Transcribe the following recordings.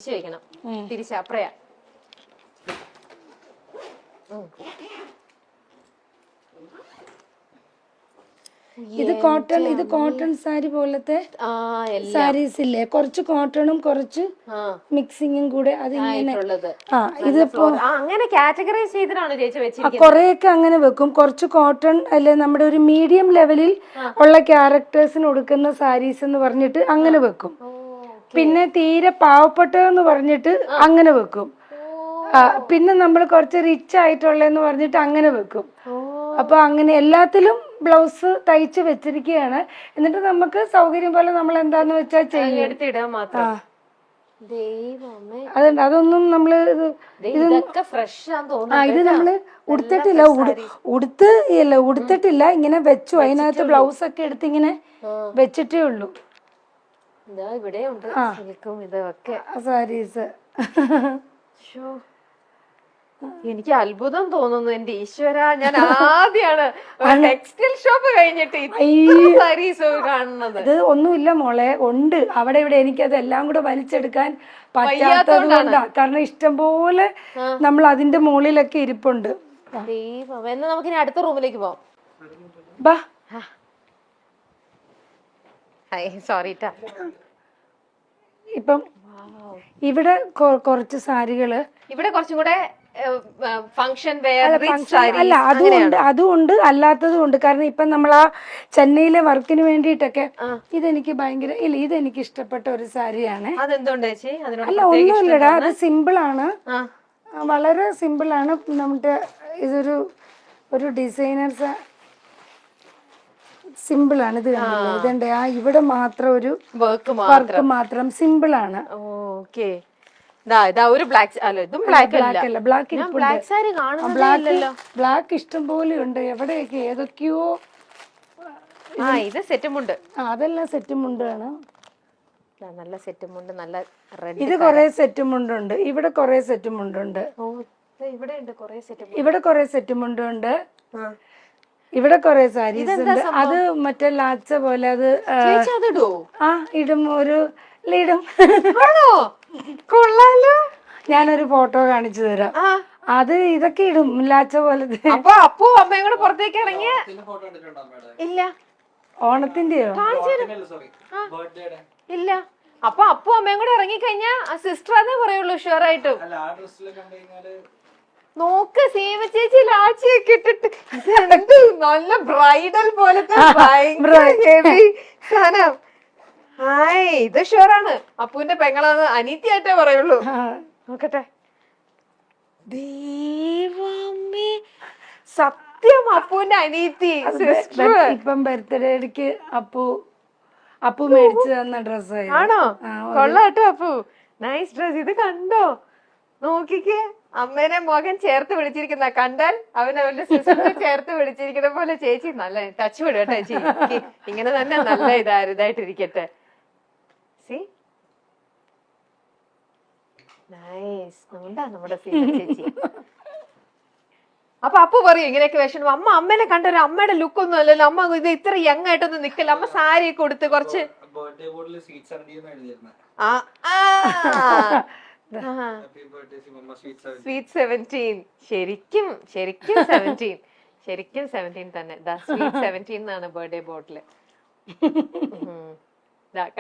വെക്കണം തിരിച്ചപ്പറയാ ഇത് കോട്ടൺ സാരി പോലത്തെ സാരീസ് ഇല്ലേ, കുറച്ച് കോട്ടണും കുറച്ച് മിക്സിങ്ങും കൂടെ അതിങ്ങനെ ഇതിപ്പോ അങ്ങനെ കാറ്റഗറൈസ് ചെയ്തിട്ടാണ് ചേച്ചി വെച്ചിരിക്കുന്നത്. കൊറേയൊക്കെ അങ്ങനെ വെക്കും. കുറച്ച് കോട്ടൺ അല്ലെ നമ്മുടെ ഒരു മീഡിയം ലെവലിൽ ഉള്ള ക്യാരക്ടേഴ്സിന് കൊടുക്കുന്ന സാരീസ് എന്ന് പറഞ്ഞിട്ട് അങ്ങനെ വെക്കും. പിന്നെ തീരെ പാവപ്പെട്ടതെന്ന് പറഞ്ഞിട്ട് അങ്ങനെ വെക്കും. പിന്നെ നമ്മൾ കുറച്ച് റിച്ച് ആയിട്ടുള്ളതെന്ന് പറഞ്ഞിട്ട് അങ്ങനെ വെക്കും. അപ്പൊ അങ്ങനെ എല്ലാത്തിലും ബ്ലൗസ് തയ്ച്ച് വെച്ചിരിക്കുകയാണ്. എന്നിട്ട് നമുക്ക് സൗകര്യം പോലെ നമ്മൾ എന്താന്ന് വെച്ചാൽ ചെയ്യും. എടുത്തിടാൻ മാത്രം. അതുണ്ട്. അതൊന്നും നമ്മള് ഇത് നമ്മള് ഉടുത്തിട്ടില്ല, ഉടുത്തിട്ടില്ല, ഇങ്ങനെ വെച്ചു. അതിനകത്ത് ബ്ലൗസ് ഒക്കെ എടുത്ത് ഇങ്ങനെ വെച്ചിട്ടേ ഉള്ളൂ. സാരീസ് എനിക്ക് അത്ഭുതം തോന്നുന്നു എന്റെ ഈശ്വര. ഞാൻ ആദ്യമാണ് ടെക്സ്റ്റൈൽ ഷോപ്പ് കഴിഞ്ഞിട്ട് സാരീസ് കാണുന്നത്. ഇത് ഒന്നുമില്ല മോളെ, ഉണ്ട് അവിടെ ഇവിടെ. എനിക്കതെല്ലാം കൂടെ വലിച്ചെടുക്കാൻ പറ്റാത്തത് കൊണ്ടാ. കാരണം ഇഷ്ടംപോലെ നമ്മൾ അതിന്റെ മുകളിലൊക്കെ ഇരിപ്പുണ്ട്. എന്നാ നമുക്ക് ഇനി അടുത്ത റൂമിലേക്ക് പോവാം. ബാ. സോറി. ഇപ്പം ഇവിടെ കുറച്ച് സാരികള്, ഇവിടെ കുറച്ചും കൂടെ ഫംഗ്ഷൻ അല്ല, അതുകൊണ്ട് അല്ലാത്തതും ഉണ്ട്. കാരണം ഇപ്പൊ നമ്മൾ ആ ചെന്നൈയിലെ വർക്കിന് വേണ്ടിയിട്ടൊക്കെ ഇതെനിക്ക് ഭയങ്കര ഇതെനിക്ക് ഇഷ്ടപ്പെട്ട ഒരു സാരിയാണ്. അല്ല, ഒന്നുമില്ലടാ, അത് സിമ്പിൾ ആണ്, വളരെ സിമ്പിൾ ആണ്. നമ്മുടെ ഇതൊരു ഡിസൈനർ സിമ്പിൾ ആണ്. ഇത് കണ്ടില്ലേ, ഇതുണ്ട്. ഇവിടെ മാത്രം ഒരു വർക്ക് മാത്രം സിമ്പിൾ ആണ്. ഓക്കേ. ഒരു ബ്ലാക്ക് അല്ല, ഇതും ബ്ലാക്ക് അല്ല, ബ്ലാക്ക് ഇഷ്ടം പോലെ ഉണ്ട്. എവിടെയൊക്കെ ഏതൊക്കെയോ. ഇത് സെറ്റും ഉണ്ട്. അതെല്ലാം സെറ്റും മുണ്ടാണ്. നല്ല സെറ്റും ഉണ്ട്. നല്ല ഇത് കൊറേ സെറ്റും മുണ്ടുണ്ട്. ഇവിടെ കൊറേ സെറ്റും മുണ്ടുണ്ട്. ഇവിടെ കൊറേ സെറ്റും മുണ്ടുണ്ട്. ഇവിടെ കൊറേ സാരീസ് ഉണ്ട്. അത് മറ്റേ ലാച്ച പോലെ അത് ഇടും. ഇടും. കൊള്ളാലോ. ഞാനൊരു ഫോട്ടോ കാണിച്ചു തരാം. അത് ഇതൊക്കെ ഇടും, ലാച്ച പോലത്തെ. അപ്പൊ അപ്പു അമ്മയും കൂടെ പുറത്തേക്ക് ഇറങ്ങിയ ഇല്ല. ഓണത്തിന്റെയോ? ഇല്ല. അപ്പൊ അപ്പു അമ്മയും കൂടെ ഇറങ്ങിക്കഴിഞ്ഞാ സിസ്റ്റർ അതേ പറയുള്ളൂ ഷുവർ ആയിട്ടും. നോക്ക്, സീമ ചേച്ചി ലാച്ചിയൊക്കെ ഇട്ടിട്ട് നല്ല ബ്രൈഡൽ പോലത്തെ ഹെവി സാധനം. ഇത് ഷുവറാണ് അപ്പുവിന്റെ പെങ്ങളാന്ന് അനീത്തിയായിട്ടേ പറയുള്ളൂ. നോക്കട്ടെ. ദൈവമേ, സത്യം അപ്പുവിന്റെ അനീത്തി. ഇപ്പം ബർത്ത്ഡേക്ക് അപ്പു മേടിച്ചു തന്ന ഡ്രസ് ആണോ? കൊള്ളാട്ടോ അപ്പു, നൈസ് ഡ്രസ്. ഇത് കണ്ടോ, നോക്കിക്കേ. അമ്മേനെ മകൻ ചേർത്ത് വിളിച്ചിരിക്കുന്ന കണ്ടാൽ അവന്റെ സിസ്റ്ററിനെ ചേർത്ത് വിളിച്ചിരിക്കുന്ന പോലെ. ചേച്ചി നല്ല ടച്ച് വിടുക ചേച്ചി. ഇങ്ങനെ തന്നെ നല്ല ഇതായിട്ടിരിക്കട്ടെ. നമ്മുടെ ചേച്ചി. അപ്പൊ അപ്പു പറയും ഇങ്ങനെയൊക്കെ വിഷമം. അമ്മേനെ കണ്ടൊരു അമ്മയുടെ ലുക്ക് ഒന്നും അല്ലല്ലോ. അമ്മ ഇത് ഇത്ര യങ് ആയിട്ടൊന്നും നിക്കല്ല. അമ്മ സാരി ഒക്കെ കൊടുത്ത് കുറച്ച് സ്വീറ്റ് 17. ശരിക്കും 17 തന്നെ. സ്വീറ്റ് 17 എന്നാണ് ബർത്ത്ഡേ ബോട്ടില്.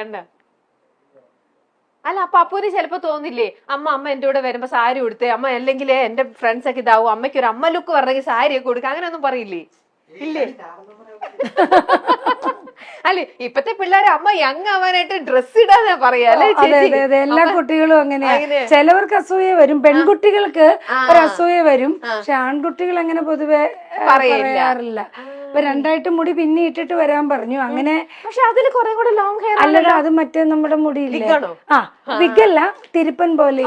കണ്ട. അല്ല, അപ്പൊ അപ്പൂന് ചിലപ്പോ തോന്നില്ലേ, അമ്മ എന്റെ കൂടെ വരുമ്പോ സാരി കൊടുത്തേ, അമ്മ അല്ലെങ്കിൽ എന്റെ ഫ്രണ്ട്സ് ഒക്കെ ഇതാവും, അമ്മയ്ക്ക് ഒരു അമ്മ ലുക്ക് പറഞ്ഞെങ്കിൽ സാരി ഒക്കെ കൊടുക്കുക, അങ്ങനെയൊന്നും പറയില്ലേ? ഇല്ലേ? അല്ലെ, ഇപ്പത്തെ പിള്ളേരെ അമ്മ യങ് ആവാനായിട്ട് ഡ്രസ് ഇടാന്നാ പറയാ. എല്ലാ കുട്ടികളും അങ്ങനെയാ. ചിലവർക്ക് അസൂയ വരും, പെൺകുട്ടികൾക്ക് ഒരു അസൂയ വരും. പക്ഷെ ആൺകുട്ടികൾ അങ്ങനെ പൊതുവെ പറയാറില്ല. ഇപ്പൊ രണ്ടായിട്ട് മുടി പിന്നെ ഇട്ടിട്ട് വരാൻ പറഞ്ഞു. അങ്ങനെ. പക്ഷെ അതില് കുറെ കൂടെ ലോങ് ഹെയർ അല്ലല്ലോ, അത് മറ്റേ നമ്മുടെ മുടിയില്ലേ, വിഗല്ല, തിരുപ്പൻ പോലെ.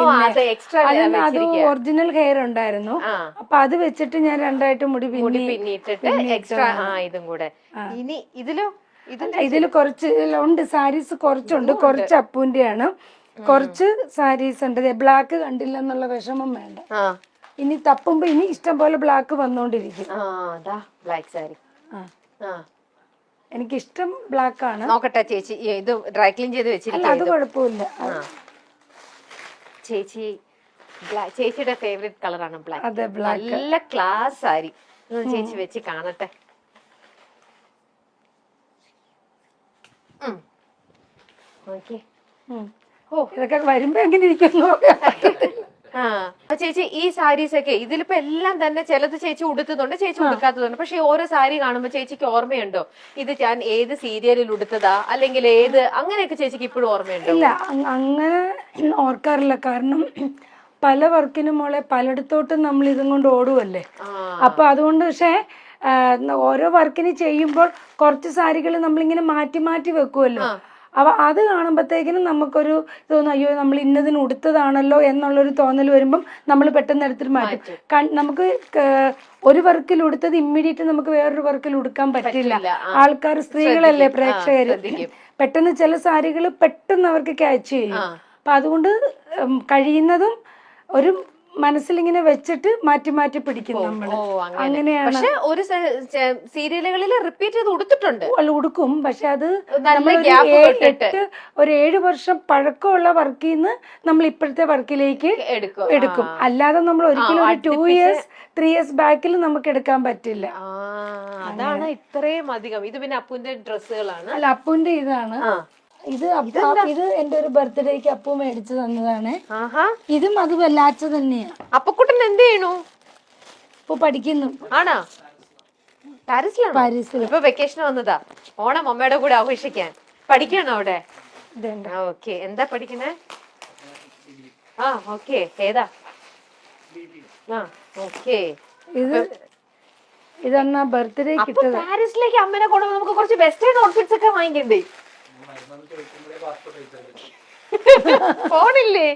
അത് ഒറിജിനൽ ഹെയർ ഉണ്ടായിരുന്നു. അപ്പൊ അത് വെച്ചിട്ട് ഞാൻ രണ്ടായിട്ട് മുടി പിന്നിട്ടിട്ട് എക്സ്ട്രാ ഇതും കൂടെ. ഇനി ഇതില് കുറച്ച് ഉണ്ട് സാരീസ്, കുറച്ചുണ്ട്. കുറച്ച് അപ്പൂന്റെയാണ്, കുറച്ച് സാരീസ് ഉണ്ട്. ബ്ലാക്ക് കണ്ടില്ല എന്നുള്ള വിഷമം വേണ്ട. ഇനി തപ്പുമ്പോ ഇനി ഇഷ്ടം പോലെ ബ്ലാക്ക് വന്നോണ്ടിരിക്കും. ബ്ലാക്ക് സാരി എനിക്കിഷ്ടം ബ്ലാക്ക് ആണ്. നോക്കട്ടെ ചേച്ചി, ഇത് ഡ്രൈ ക്ലീൻ ചെയ്ത് വെച്ചിരിക്കും. അത് കുഴപ്പമില്ല. ചേച്ചി ചേച്ചിയുടെ ഫേവറേറ്റ് കളറാണ് ബ്ലാക്ക്. അതെ, ബ്ലാക്ക്. നല്ല ക്ലാസ് സാരി. ചേച്ചി വെച്ച് കാണട്ടെ. ഓക്കെ. ഇതൊക്കെ വരുമ്പോ എങ്ങനെ ഇരിക്കുന്നു. ആ ചേച്ചി ഈ സാരീസ് ഒക്കെ ഇതിലിപ്പോ എല്ലാം തന്നെ ചിലത് ചേച്ചി ഉടുത്തതുണ്ട്, ചേച്ചി ഉടുക്കാത്തതുണ്ട്. പക്ഷെ ഓരോ സാരി കാണുമ്പോ ചേച്ചിക്ക് ഓർമ്മയുണ്ടോ ഇത് ഞാൻ ഏത് സീരിയലിൽ ഉടുത്തതാ, അല്ലെങ്കിൽ ഏത് അങ്ങനെയൊക്കെ ചേച്ചിക്ക് ഇപ്പോഴും ഓർമ്മയുണ്ടോ? ഇല്ല, അങ്ങനെ ഓർക്കാറില്ല. കാരണം പല വർക്കിനും മോളെ പലയിടത്തോട്ടും നമ്മൾ ഇതും കൊണ്ട് ഓടുവല്ലേ. അപ്പൊ അതുകൊണ്ട് പക്ഷെ ഓരോ വർക്കിന് ചെയ്യുമ്പോൾ കുറച്ച് സാരികൾ നമ്മളിങ്ങനെ മാറ്റി മാറ്റി വെക്കുമല്ലോ. അപ്പൊ അത് കാണുമ്പോഴത്തേക്കിനും നമുക്കൊരു തോന്നും, അയ്യോ നമ്മൾ ഇന്നതിന് ഉടുത്തതാണല്ലോ എന്നുള്ളൊരു തോന്നൽ വരുമ്പം നമ്മൾ പെട്ടെന്ന് എടുത്തിട്ട് മാറ്റും. നമുക്ക് ഒരു വർക്കിൽ ഉടുത്തത് ഇമ്മീഡിയറ്റ് നമുക്ക് വേറൊരു വർക്കിൽ ഉടുക്കാൻ പറ്റില്ല. ആൾക്കാർ, സ്ത്രീകളല്ലേ പ്രേക്ഷകര്, പെട്ടെന്ന് ചില സാരികൾ പെട്ടെന്ന് അവർക്ക് ക്യാച്ച് ചെയ്യും. അപ്പൊ അതുകൊണ്ട് കഴിയുന്നതും ഒരു മനസ്സിലിങ്ങനെ വെച്ചിട്ട് മാറ്റി മാറ്റി പിടിക്കും നമ്മള്. അങ്ങനെയാണ്. പക്ഷെ ഒരു സീരിയലുകളിൽ റിപ്പീറ്റ് ചെയ്ത് ഉടുത്തിട്ടുണ്ട്, ഉടുക്കും. പക്ഷെ അത് ഒരു 7 വർഷം പഴക്കമുള്ള വർക്കിൽ നിന്ന് നമ്മൾ ഇപ്പോഴത്തെ വർക്കിലേക്ക് എടുക്കും. അല്ലാതെ നമ്മൾ ഒരിക്കലും ഒരു 2 years 3 years ബാക്കിൽ നമുക്ക് എടുക്കാൻ പറ്റില്ല. അതാണ് ഇത്രയും അധികം. ഇത് പിന്നെ അപ്പുവിന്റെ ഡ്രസ്സുകളാണ്. അല്ല, അപ്പുവിന്റെ ഇതാണ്. ഇത് എന്റെ ഒരു ബർത്ത്ഡേക്ക് അപ്പു മേടിച്ചു തന്നതാണ്. ഇതും അത് വല്ലാച്ച തന്നെയാ. അപ്പക്കുട്ടൻ എന്ത് ചെയ്യണു? ഇപ്പൊ പഠിക്കുന്നു. ആണോ? പാരീസിലാണ്. പാരീസിൽ ഇപ്പൊ വെക്കേഷൻ വന്നതാ, ഓണം അമ്മയുടെ കൂടെ ആഘോഷിക്കാൻ. പഠിക്കണോ അവിടെ? ഓക്കെ. എന്താ പഠിക്കണേ? ഓക്കെ. ഏതാ? ഓക്കെ. ഇതെന്നാ ബർത്ത്ഡേ കിട്ടുന്നത്. പാരീസിലേക്ക് അമ്മനെ കൊണ്ടുപോകുമ്പോൾ നമുക്ക് കുറച്ച് വെസ്റ്റേൺ ഔട്ട്ഫിറ്റ്സ് ഒക്കെ വാങ്ങിക്കണ്ടേ? ഫോണില്ലേ?